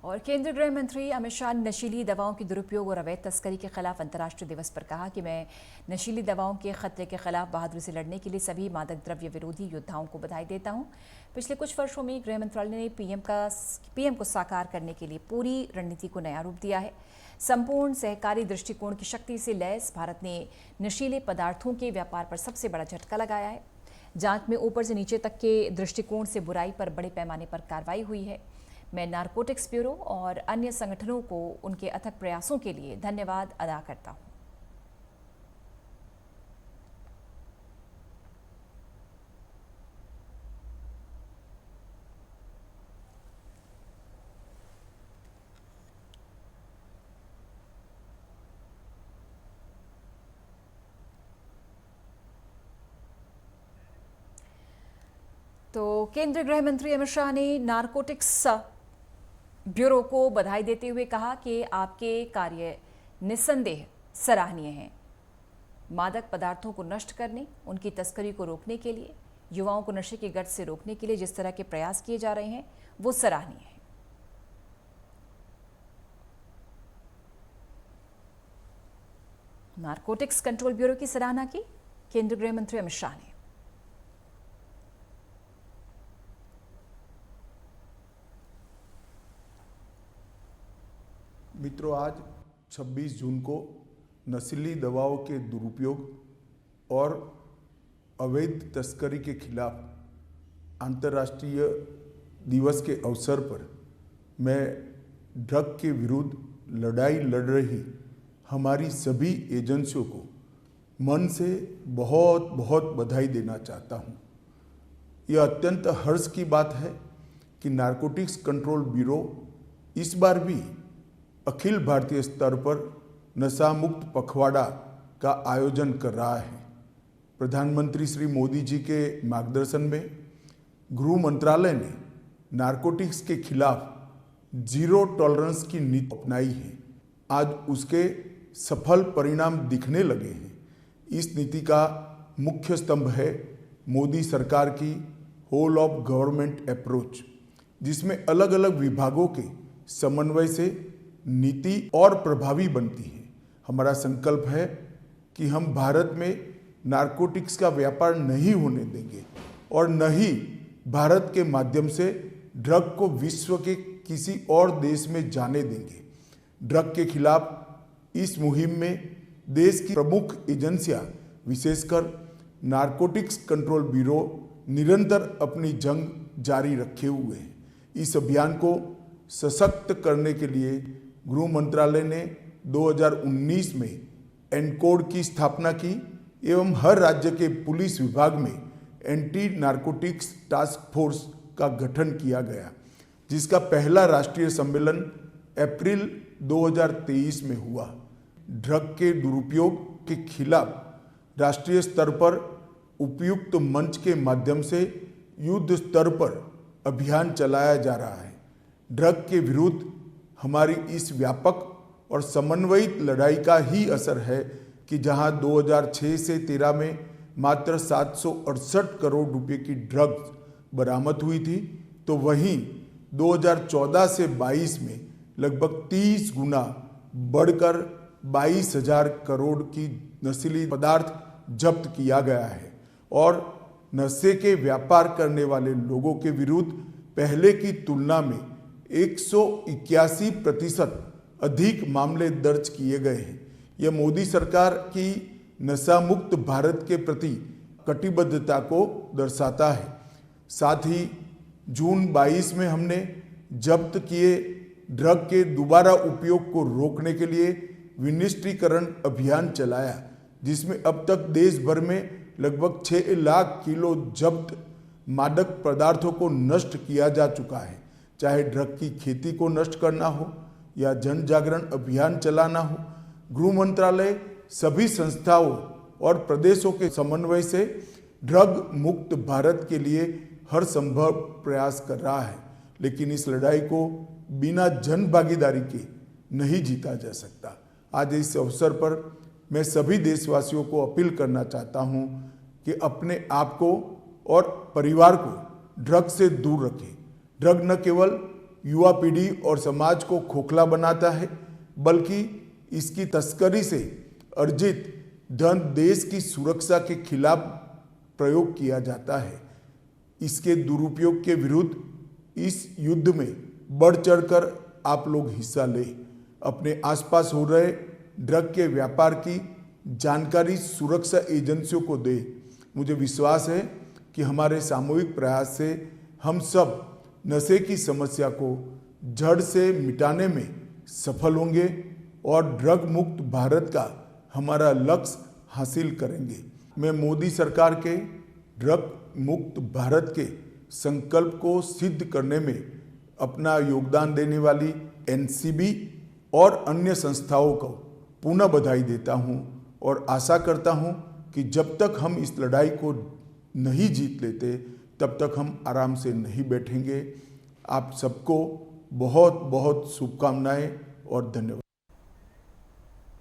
और केंद्रीय गृह मंत्री अमित शाह ने नशीली दवाओं के दुरुपयोग और अवैध तस्करी के खिलाफ अंतर्राष्ट्रीय दिवस पर कहा कि मैं नशीली दवाओं के खतरे के खिलाफ बहादुरी से लड़ने के लिए सभी मादक द्रव्य विरोधी योद्धाओं को बधाई देता हूं। पिछले कुछ वर्षों में गृह मंत्रालय ने पीएम को साकार करने के लिए पूरी रणनीति को नया रूप दिया है। संपूर्ण सहकारी दृष्टिकोण की शक्ति से लैस भारत ने नशीले पदार्थों के व्यापार पर सबसे बड़ा झटका लगाया है। जांच में ऊपर से नीचे तक के दृष्टिकोण से बुराई पर बड़े पैमाने पर कार्रवाई हुई है। मैं नारकोटिक्स ब्यूरो और अन्य संगठनों को उनके अथक प्रयासों के लिए धन्यवाद अदा करता हूं। तो केंद्रीय गृह मंत्री अमित शाह ने नारकोटिक्स ब्यूरो को बधाई देते हुए कहा कि आपके कार्य निस्संदेह सराहनीय हैं। मादक पदार्थों को नष्ट करने, उनकी तस्करी को रोकने के लिए, युवाओं को नशे की गर्त से रोकने के लिए जिस तरह के प्रयास किए जा रहे हैं वो सराहनीय है। नारकोटिक्स कंट्रोल ब्यूरो की सराहना की केंद्रीय गृह मंत्री अमित शाह ने। मित्रों, आज 26 जून को नशीली दवाओं के दुरुपयोग और अवैध तस्करी के खिलाफ अंतर्राष्ट्रीय दिवस के अवसर पर मैं ड्रग के विरुद्ध लड़ाई लड़ रही हमारी सभी एजेंसियों को मन से बहुत बहुत बधाई देना चाहता हूँ। यह अत्यंत हर्ष की बात है कि नारकोटिक्स कंट्रोल ब्यूरो इस बार भी अखिल भारतीय स्तर पर नशा मुक्त पखवाड़ा का आयोजन कर रहा है। प्रधानमंत्री श्री मोदी जी के मार्गदर्शन में गृह मंत्रालय ने नारकोटिक्स के खिलाफ जीरो टॉलरेंस की नीति अपनाई है। आज उसके सफल परिणाम दिखने लगे हैं। इस नीति का मुख्य स्तंभ है मोदी सरकार की होल ऑफ गवर्नमेंट अप्रोच, जिसमें अलग अलग विभागों के समन्वय से नीति और प्रभावी बनती है। हमारा संकल्प है कि हम भारत में नारकोटिक्स का व्यापार नहीं होने देंगे और न ही भारत के माध्यम से ड्रग को विश्व के किसी और देश में जाने देंगे। ड्रग के खिलाफ इस मुहिम में देश की प्रमुख एजेंसियां, विशेषकर नारकोटिक्स कंट्रोल ब्यूरो, निरंतर अपनी जंग जारी रखे हुए हैं। इस अभियान को सशक्त करने के लिए गृह मंत्रालय ने 2019 में एनकोड की स्थापना की एवं हर राज्य के पुलिस विभाग में एंटी नारकोटिक्स टास्क फोर्स का गठन किया गया, जिसका पहला राष्ट्रीय सम्मेलन अप्रैल 2023 में हुआ। ड्रग के दुरुपयोग के खिलाफ राष्ट्रीय स्तर पर उपयुक्त मंच के माध्यम से युद्ध स्तर पर अभियान चलाया जा रहा है। ड्रग के विरुद्ध हमारी इस व्यापक और समन्वित लड़ाई का ही असर है कि जहां 2006 से 13 में मात्र 768 करोड़ रुपए की ड्रग्स बरामद हुई थी, तो वहीं 2014 से 22 में लगभग 30 गुना बढ़कर 22,000 करोड़ की नशीली पदार्थ जब्त किया गया है। और नशे के व्यापार करने वाले लोगों के विरुद्ध पहले की तुलना में 181% अधिक मामले दर्ज किए गए हैं। यह मोदी सरकार की नशा मुक्त भारत के प्रति कटिबद्धता को दर्शाता है। साथ ही जून 22 में हमने जब्त किए ड्रग के दोबारा उपयोग को रोकने के लिए विनिष्टीकरण अभियान चलाया, जिसमें अब तक देश भर में लगभग 6 लाख किलो जब्त मादक पदार्थों को नष्ट किया जा चुका है। चाहे ड्रग की खेती को नष्ट करना हो या जन जागरण अभियान चलाना हो, गृह मंत्रालय सभी संस्थाओं और प्रदेशों के समन्वय से ड्रग मुक्त भारत के लिए हर संभव प्रयास कर रहा है। लेकिन इस लड़ाई को बिना जन भागीदारी के नहीं जीता जा सकता। आज इस अवसर पर मैं सभी देशवासियों को अपील करना चाहता हूं कि अपने आप को और परिवार को ड्रग से दूर रखें। ड्रग न केवल युवा पीढ़ी और समाज को खोखला बनाता है, बल्कि इसकी तस्करी से अर्जित धन देश की सुरक्षा के खिलाफ प्रयोग किया जाता है। इसके दुरुपयोग के विरुद्ध इस युद्ध में बढ़ चढ़कर आप लोग हिस्सा लें। अपने आसपास हो रहे ड्रग के व्यापार की जानकारी सुरक्षा एजेंसियों को दें। मुझे विश्वास है कि हमारे सामूहिक प्रयास से हम सब नशे की समस्या को जड़ से मिटाने में सफल होंगे और ड्रग मुक्त भारत का हमारा लक्ष्य हासिल करेंगे। मैं मोदी सरकार के ड्रग मुक्त भारत के संकल्प को सिद्ध करने में अपना योगदान देने वाली एनसीबी और अन्य संस्थाओं को पुनः बधाई देता हूं और आशा करता हूं कि जब तक हम इस लड़ाई को नहीं जीत लेते तब तक हम आराम से नहीं बैठेंगे। आप सबको बहुत बहुत शुभकामनाएं और धन्यवाद।